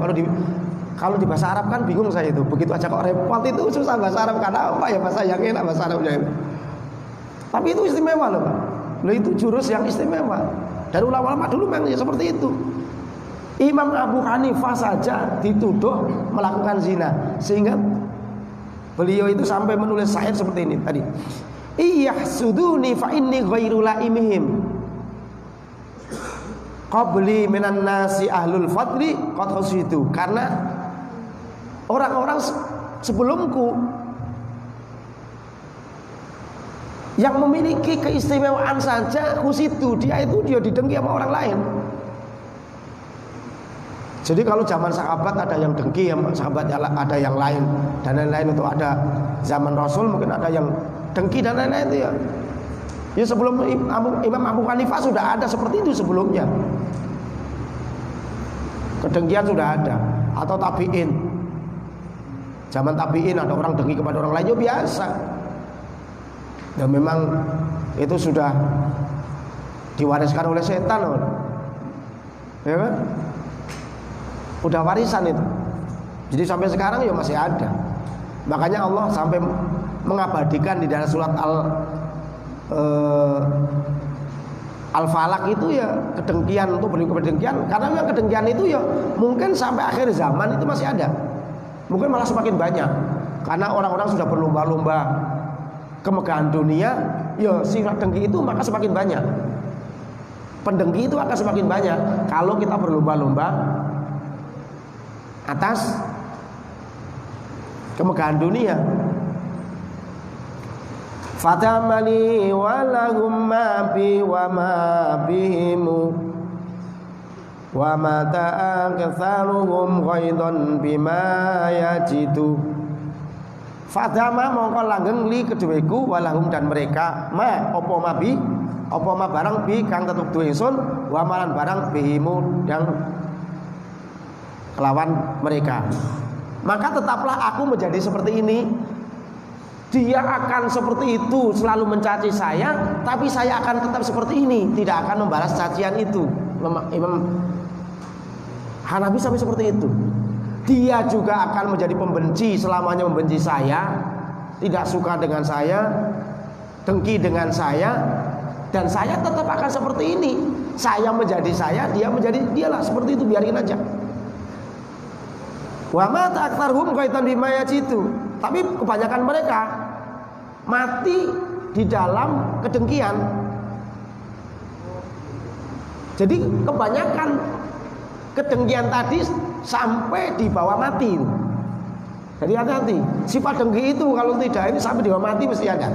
Kalau di bahasa Arab kan bingung saya itu. Begitu aja kok repot itu susah bahasa Arab, karena apa ya, bahasa yang enak bahasa Arabnya itu. Tapi itu istimewa loh Pak. Loh, itu jurus yang istimewa. Dan ulama-ulama dulu memang seperti itu. Imam Abu Hanifah saja dituduh melakukan zina, sehingga beliau itu sampai menulis syair seperti ini tadi. Iyahsuduni fa inni ghairu laimihim qabli minan nasi ahlul fadli qad khasitu. Karena orang-orang sebelumku yang memiliki keistimewaan saja khusitu, dia didengki sama orang lain. Jadi kalau zaman sahabat ada yang dengki, sahabat ada yang lain dan lain-lain itu ada. Zaman Rasul mungkin ada yang dengki dan lain-lain itu ya. Ya sebelum Imam Abu Hanifah sudah ada seperti itu sebelumnya. Kedengkian sudah ada. Atau tabi'in. Zaman tabi'in ada orang dengki kepada orang lain, ya biasa. Dan memang itu sudah diwariskan oleh setan, ya kan? Udah warisan itu. Jadi sampai sekarang ya masih ada. Makanya Allah sampai mengabadikan di dalam surat Al-Falaq itu ya kedengkian, untuk beri kedengkian. Karena memang kedengkian itu ya mungkin sampai akhir zaman itu masih ada. Mungkin malah semakin banyak. Karena orang-orang sudah berlomba-lomba kemegahan dunia, ya sifat dengki itu maka semakin banyak. Pendengki itu akan semakin banyak kalau kita berlomba-lomba atas kemegahan dunia. Fatamani walahum ma bi wa ma bihimu wa ma ta'aktsaruhum ghaidan bima yajidu. Fadama mongko langgeng li keduweku walahum dan mereka ma apa mabi apa ma barang bi kang tetep duwe ingsun wa malan barang bihimu yang kelawan mereka. Maka tetaplah aku menjadi seperti ini. Dia akan seperti itu selalu mencaci saya, tapi saya akan tetap seperti ini, tidak akan membalas cacian itu. Imam Hanafi sampai seperti itu. Dia juga akan menjadi pembenci, selamanya membenci saya, tidak suka dengan saya, dengki dengan saya, dan saya tetap akan seperti ini. Saya menjadi saya, dia menjadi dialah, seperti itu, biarin aja. Wa ma ta'aktsaruhum ghaidan bima yajidu. Tapi kebanyakan mereka mati di dalam kedengkian. Jadi kebanyakan kedengkian tadi sampai dibawa mati. Jadi hati-hati. Sifat dengki itu kalau tidak ini sampai dibawa mati mesti ada.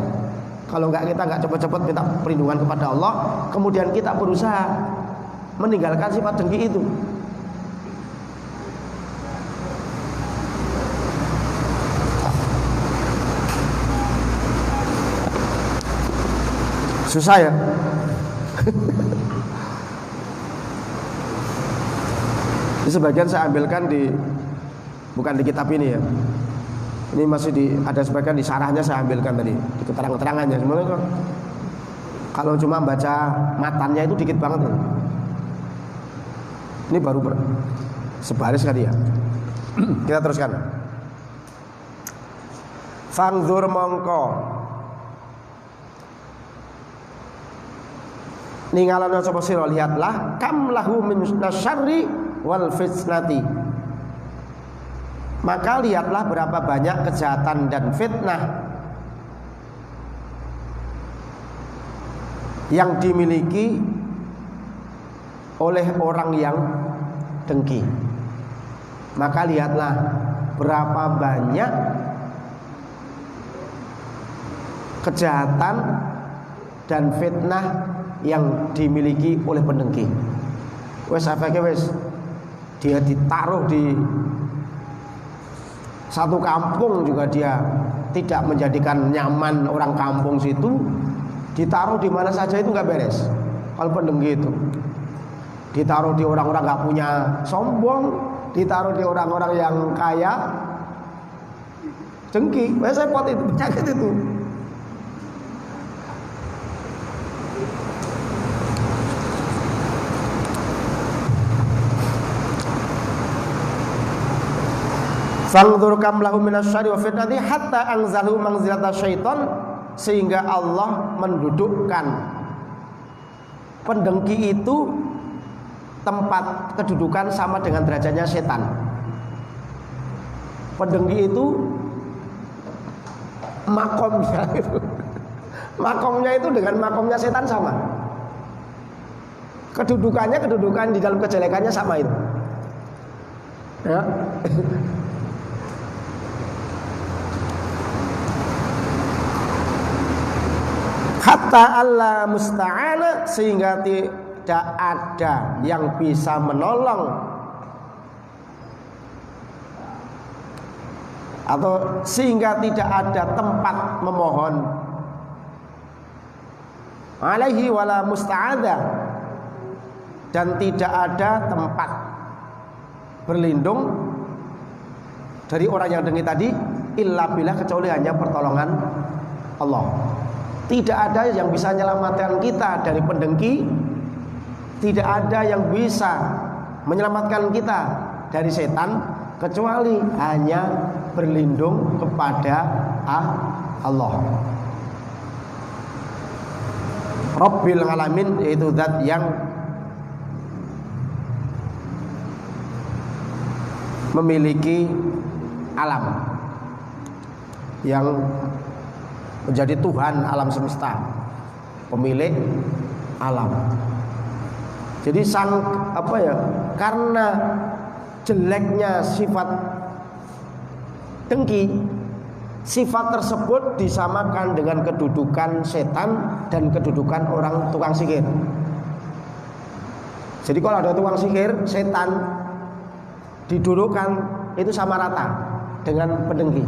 Kalau kita nggak cepat-cepat minta perlindungan kepada Allah, kemudian kita berusaha meninggalkan sifat dengki itu. Susah ya. Ini sebagian saya ambilkan bukan di kitab ini ya. Ini masih ada sebagian di syarahnya saya ambilkan tadi, di keterangan-keterangannya. Sebenarnya kalau cuma baca matannya itu dikit banget. Ini baru sebaris kali ya. Kita teruskan. Fangzur mongko ningalana sapa sira, lihatlah kam lahu min nasyarri wal fitnati. Maka lihatlah berapa banyak kejahatan dan fitnah yang dimiliki oleh orang yang dengki. Maka lihatlah berapa banyak kejahatan dan fitnah yang dimiliki oleh pendengki. Wes afeke wes dia ditaruh di satu kampung juga dia tidak menjadikan nyaman orang kampung situ, ditaruh di mana saja itu nggak beres. Kalau pendengki itu ditaruh di orang-orang nggak punya sombong, ditaruh di orang-orang yang kaya, dengki. Wes repot itu, penyakit itu. Fangdur kam lahu minasyari wa fitnati hatta anzalu manzilata syaitan, sehingga Allah mendudukkan pendengki itu tempat kedudukan sama dengan derajatnya setan. Pendengki itu makomnya itu dengan makomnya setan sama. Kedudukan di dalam kejelekannya sama itu. Ya. Hatta Allah musta'ana, sehingga tidak ada yang bisa menolong atau sehingga tidak ada tempat memohon alaihi wala musta'adha, dan tidak ada tempat berlindung dari orang yang dengki tadi illa billah, kecuali hanya pertolongan Allah. Tidak ada yang bisa menyelamatkan kita dari pendengki, tidak ada yang bisa menyelamatkan kita dari setan, kecuali hanya berlindung kepada Allah Rabbil Alamin, yaitu zat yang memiliki alam, yang menjadi Tuhan alam semesta, pemilik alam. Jadi karena jeleknya sifat dengki, sifat tersebut disamakan dengan kedudukan setan dan kedudukan orang tukang sihir. Jadi kalau ada tukang sihir, setan didudukkan itu sama rata dengan pendengki.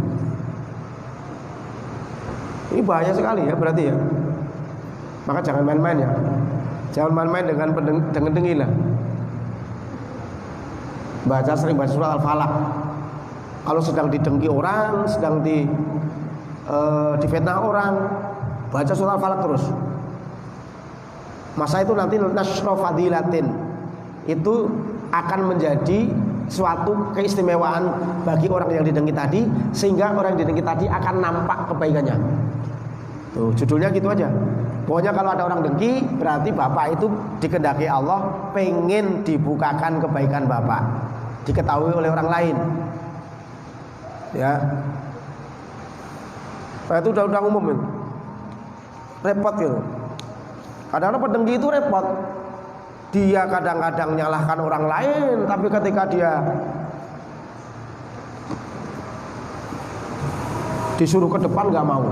Ini bahaya sekali ya berarti ya. Maka jangan main-main ya. Jangan main-main dengan dengki lah. Sering baca surat Al-Falaq. Kalau sedang didengki orang, sedang difitnah orang, baca surat Al-Falaq terus. Masa itu nanti nasra fadilatin, itu akan menjadi suatu keistimewaan bagi orang yang didengki tadi, sehingga orang yang didengki tadi akan nampak kebaikannya. Tuh, judulnya gitu aja. Pokoknya kalau ada orang dengki, berarti bapak itu dikehendaki Allah pengen dibukakan kebaikan bapak, diketahui oleh orang lain. Ya. Nah, itu udah umum itu. Repot gitu. Kadang-kadang pendengki itu repot. Dia kadang-kadang nyalahkan orang lain, tapi ketika dia disuruh ke depan nggak mau.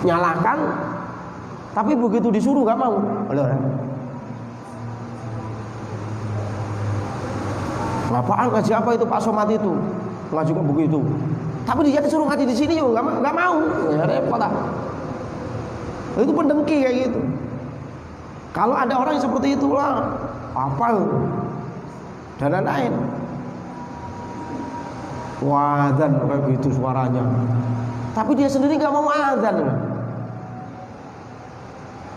Nyalahkan, tapi begitu disuruh nggak mau. Apaan ngaji apa itu Pak Somad itu? Ngaji kok begitu? Tapi dia disuruh ngaji di sini yuk, nggak mau. Ya repot ah. Itu pendengki kayak gitu. Kalau ada orang yang seperti itulah apa dan lain-lain. Wadzan kayak gitu suaranya. Tapi dia sendiri nggak mau adzan.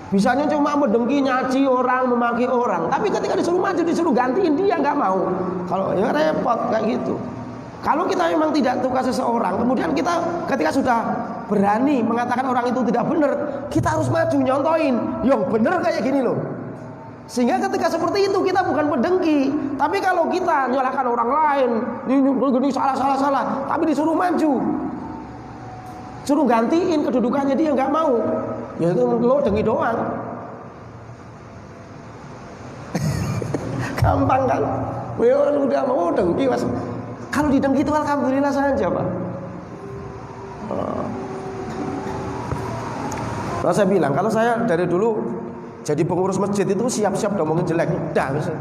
Bisanya cuma mendengki, nyaci orang, memaki orang. Tapi ketika disuruh maju, disuruh gantiin, dia nggak mau. Kalau ya repot kayak gitu. Kalau kita memang tidak suka seseorang, kemudian kita ketika sudah berani mengatakan orang itu tidak benar, kita harus maju nyontoin yang benar kayak gini loh. Sehingga ketika seperti itu kita bukan pendengki. Tapi kalau kita nyalahkan orang lain, ini salah, tapi disuruh maju, suruh gantiin kedudukannya, dia nggak mau. Ya itu lo dengki doang. Gampang kan? Udah mau dengki mas. Kalau didengki itu alhamdulillah saja Pak. Kalau saya bilang, kalau saya dari dulu jadi pengurus masjid itu siap-siap ngomongin jelek, dah bisa.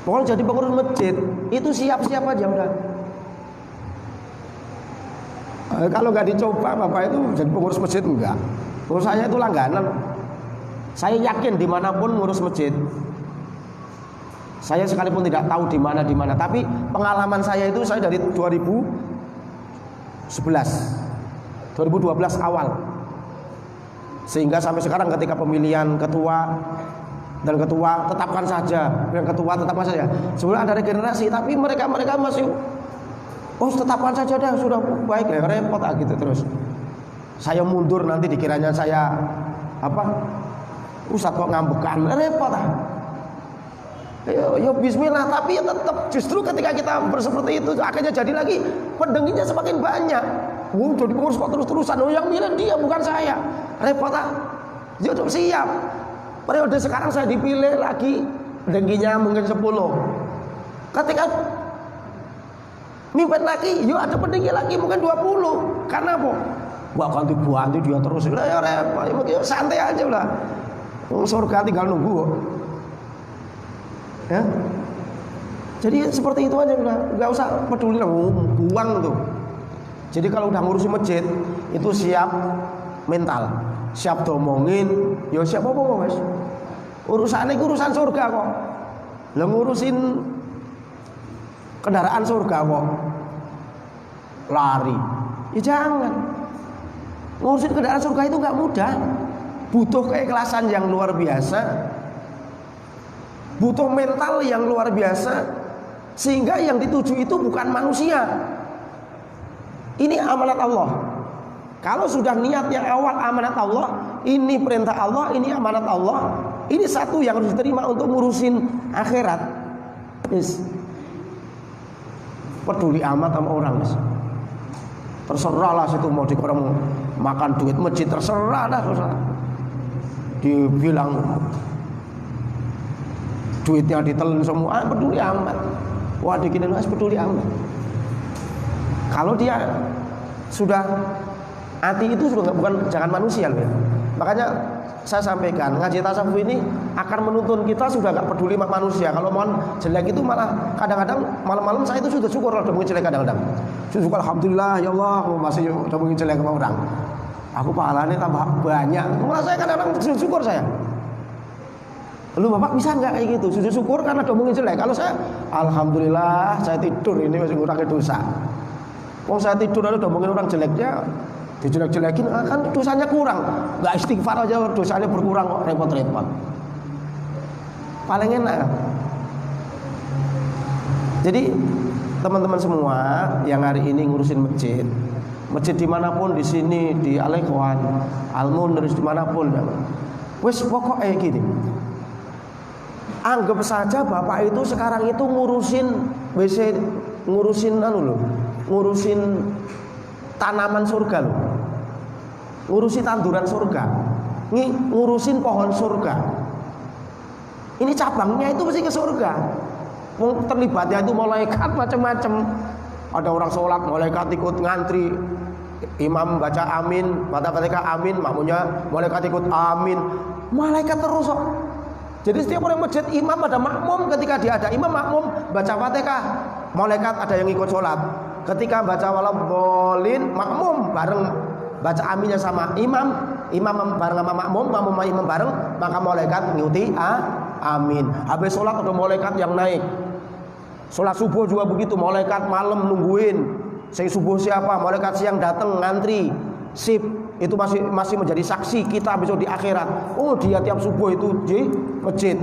Pokoknya jadi pengurus masjid itu siap-siap aja udah. Kalau nggak dicoba Bapak itu jadi pengurus masjid enggak. Kalau saya itu langganan. Saya yakin dimanapun ngurus masjid. Saya sekalipun tidak tahu di mana, tapi pengalaman saya itu saya dari 2012 awal. Sehingga sampai sekarang ketika pemilihan ketua dan ketua tetapkan saja, yang ketua tetapkan saja. Sebenarnya ada regenerasi, tapi mereka masih tetapkan saja dah, sudah baik ya, repot gitu terus. Saya mundur nanti dikiranya saya Ustadz kok ngambekan, repot Ya bismillah, tapi ya tetap justru ketika kita seperti itu akhirnya jadi lagi pendengkinya semakin banyak. Jadi pengurus kok terus-terusan, yang milih dia bukan saya, repot Ya udah siap. Periode sekarang saya dipilih lagi, pendengkinya mungkin 10. Ketika mimpin lagi, ada pendengki lagi mungkin 20. Karena apa? Wah ganti dia terus. Ya repot, ya santai aja lah. Surga tinggal nunggu. Ya. Jadi seperti itu aja udah, nggak usah peduli lah, buang tuh. Jadi kalau udah ngurusin masjid itu siap mental, siap domongin, ya siap apa Mas? Urusannya urusan surga kok. Lah ngurusin kendaraan surga kok lari. Ya jangan. Ngurusin kendaraan surga itu nggak mudah. Butuh keikhlasan yang luar biasa. Butuh mental yang luar biasa. Sehingga yang dituju itu bukan manusia. Ini amanat Allah. Kalau sudah niat yang awal amanat Allah, ini perintah Allah, ini amanat Allah, ini satu yang harus diterima untuk ngurusin akhirat. Peduli amat sama orang. Terserah lah situ mau orang makan duit masjid, terserah dah. Dibilang duitnya ditelan semua, peduli amat. Wah dikini peduli amat. Kalau dia sudah hati itu sudah bukan jangan manusia loh ya. Makanya saya sampaikan ngaji tasawuf ini akan menuntun kita sudah nggak peduli sama manusia. Kalau mohon jelek itu malah kadang-kadang malam-malam saya itu sudah syukur kalau udah mungkin jelek kadang-kadang. Syukur alhamdulillah ya Allah masih udah mungkin jelek sama orang. Aku pahalanya tambah banyak. Malah saya kadang-kadang sujud syukur saya. Lu Bapak bisa nggak kayak gitu? Sujud syukur karena udah mungkin jelek. Kalau saya alhamdulillah saya tidur ini masih ngurangi dosa. Wong saya tidur udah mungkin orang jeleknya dijelek-jelekin kan dosanya kurang. Nggak istighfar aja dosanya berkurang kok, repot-repot. Paling enak. Jadi teman-teman semua yang hari ini ngurusin masjid dimanapun, di sini, di Al-Ikhwan, Al-Munir, dimanapun, wes pokoknya gini. Anggap saja Bapak itu sekarang itu ngurusin tanaman surga loh. Ngurusin tanduran surga. Ngurusin pohon surga. Ini cabangnya itu mesti ke surga. Terlibatnya itu malaikat macam-macam. Ada orang sholat, malaikat ikut ngantri. Imam baca amin, baca Fatihah amin, makmumnya malaikat ikut amin. Malaikat terus kok. Jadi setiap orang masjid imam ada makmum, ketika dia ada imam makmum baca Fatihah, malaikat ada yang ikut sholat. Ketika baca waladhdallin makmum bareng baca aminnya sama imam bareng sama makmum, makmum sama imam bareng, maka malaikat ngikuti amin. Habis sholat ada malaikat yang naik. Sholat subuh juga begitu, malaikat malam nungguin. Saya subuh siapa? Malaikat siang datang ngantri. Sip, itu masih menjadi saksi kita besok di akhirat. Oh, dia tiap subuh itu di masjid.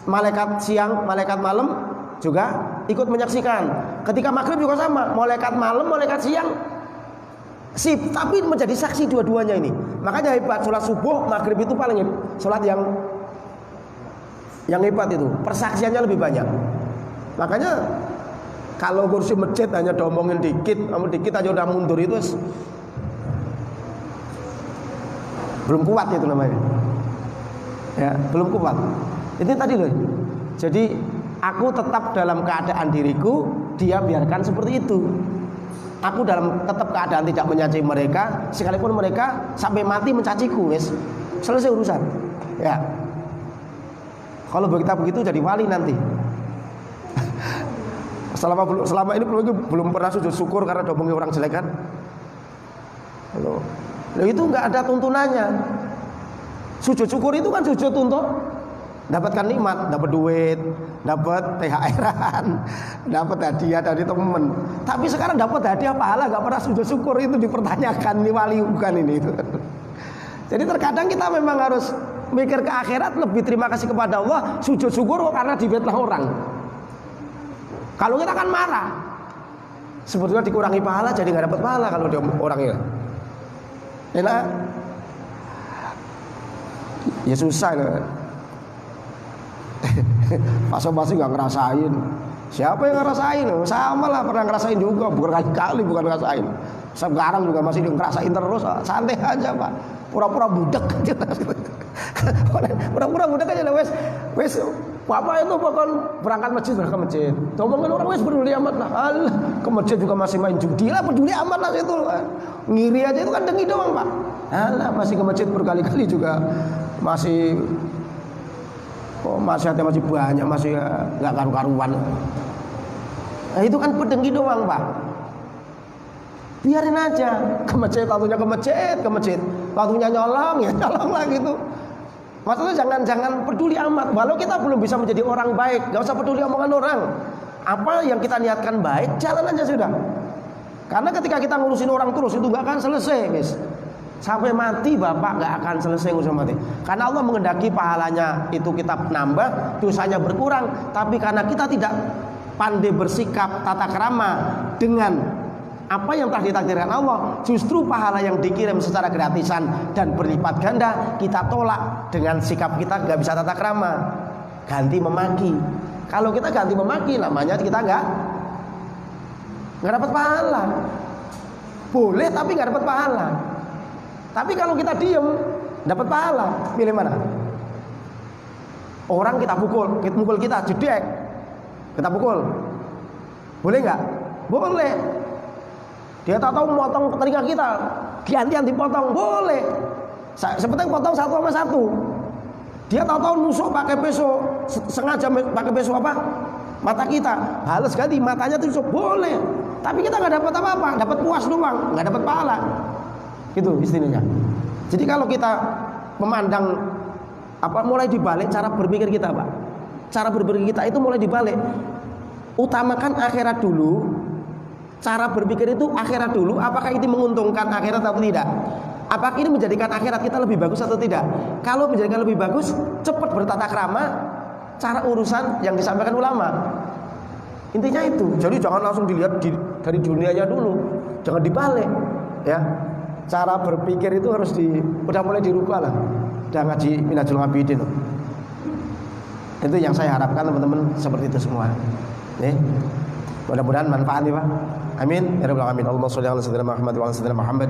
Malaikat siang, malaikat malam juga ikut menyaksikan. Ketika maghrib juga sama, malaikat malam, malaikat siang. Sip, tapi menjadi saksi dua-duanya ini. Makanya hebat, sholat subuh, maghrib itu paling sholat yang hebat itu. Persaksiannya lebih banyak. Makanya kalau kursi masjid hanya diomongin dikit aja udah mundur itu belum kuat itu namanya. Ya, belum kuat. Itu tadi loh. Jadi aku tetap dalam keadaan diriku, dia biarkan seperti itu. Aku dalam tetap keadaan tidak mencaci mereka, sekalipun mereka sampai mati mencaciku, wes selesai urusan. Ya. Kalau kita begitu jadi wali nanti. Selama ini belum pernah sujud syukur karena diomongin orang jelek kan? Loh, itu nggak ada tuntunannya. Sujud syukur itu kan sujud untuk dapatkan nikmat, dapat duit, dapat THR-an, dapat hadiah dari teman. Tapi sekarang dapat hadiah pahala, nggak pernah sujud syukur, itu dipertanyakan, ini wali bukan ini itu. Jadi terkadang kita memang harus mikir ke akhirat, lebih terima kasih kepada Allah, sujud syukur karena difitnah orang. Kalau kita kan marah, sebetulnya dikurangi pahala jadi nggak dapat pahala kalau dia orangnya. Enak? Ya susah loh. Pasang-pasang nggak ngerasain. Siapa yang ngerasain? Sama lah, pernah ngerasain juga, bukan kali-kali bukan ngerasain. Sekarang juga masih ngerasain terus. Santai aja Pak. Pura-pura budak aja. Pura-pura budak aja wes. Bapak itu bakal berangkat masjid. Ngomongin orang wes peduli amat lah. Alah, ke masjid juga masih main judi lah, peduli amat lah itu. Ngiri aja itu kan dengki doang Pak. Alah, masih ke masjid berkali-kali juga masih hati masih banyak, masih nggak karu-karuan. Nah, itu kan pedengki doang Pak. Biarin aja ke masjid, waktunya ke masjid, waktunya nyolong ya nyolong lah gitu. Maksudnya jangan peduli amat. Walau kita belum bisa menjadi orang baik, gak usah peduli omongan orang. Apa yang kita niatkan baik, jalan aja sudah. Karena ketika kita ngurusin orang terus itu gak akan selesai, guys. Sampai mati Bapak gak akan selesai ngurusin mati. Karena Allah menghendaki pahalanya itu kita nambah, dosanya berkurang. Tapi karena kita tidak pandai bersikap tata krama dengan apa yang telah ditakdirkan Allah, justru pahala yang dikirim secara gratisan dan berlipat ganda kita tolak dengan sikap kita nggak bisa tata krama, ganti memaki. Kalau kita ganti memaki, namanya kita nggak dapat pahala. Boleh tapi nggak dapat pahala. Tapi kalau kita diem dapat pahala. Pilih mana? Orang kita pukul kita jedek, kita pukul, boleh nggak? Boleh. Dia tahu motong telinga kita, gantian dipotong, boleh. Seperti potong satu sama satu. Dia tahu nusuk pakai pisau, sengaja pakai pisau apa? Mata kita, balas ganti matanya tusuk, boleh. Tapi kita nggak dapat apa-apa, dapat puas doang, nggak dapat pahala. Gitu istilahnya. Jadi kalau kita memandang mulai dibalik cara berpikir kita, Pak. Cara berpikir kita itu mulai dibalik. Utamakan akhirat dulu. Cara berpikir itu akhirat dulu. Apakah ini menguntungkan akhirat atau tidak? Apakah ini menjadikan akhirat kita lebih bagus atau tidak? Kalau menjadikan lebih bagus, cepat bertata krama cara urusan yang disampaikan ulama. Intinya itu. Jadi jangan langsung dilihat dari dunianya dulu, jangan dibalik. Ya, cara berpikir itu harus udah mulai dirubah lah. Udah ngaji Minhajul Abidin. Itu yang saya harapkan teman-teman seperti itu semua. Mudah-mudahan manfaat nih Pak. Amin ya rabbal alamin. Allahumma shalli ala sayyidina Muhammad wa ala sayyidina Muhammad.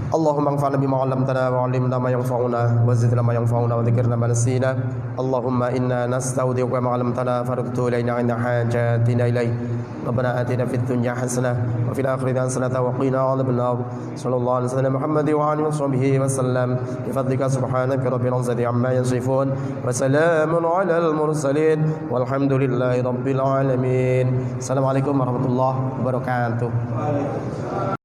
Allahumma anfa'na bima 'allamtana wa 'allimna ma yanfa'una wa zidna ma yanfa'una wa dzikirna ma nasina. Allahumma inna nastaudi'uka ma 'allamtana farudhu ilaina 'inda hajatina ilaik. Rabbana atina fid dunya hasanah wa fil akhirati hasanah wa qina 'adzabannar. Sallallahu alaihi wasallam Muhammad wa alihi washabbihi wasallam. Bi fadlika subhanaka rabbil izzati amma yasifun wa salamun 'alal mursalin walhamdulillahi rabbil alamin. Assalamualaikum warahmatullahi wabarakatuh.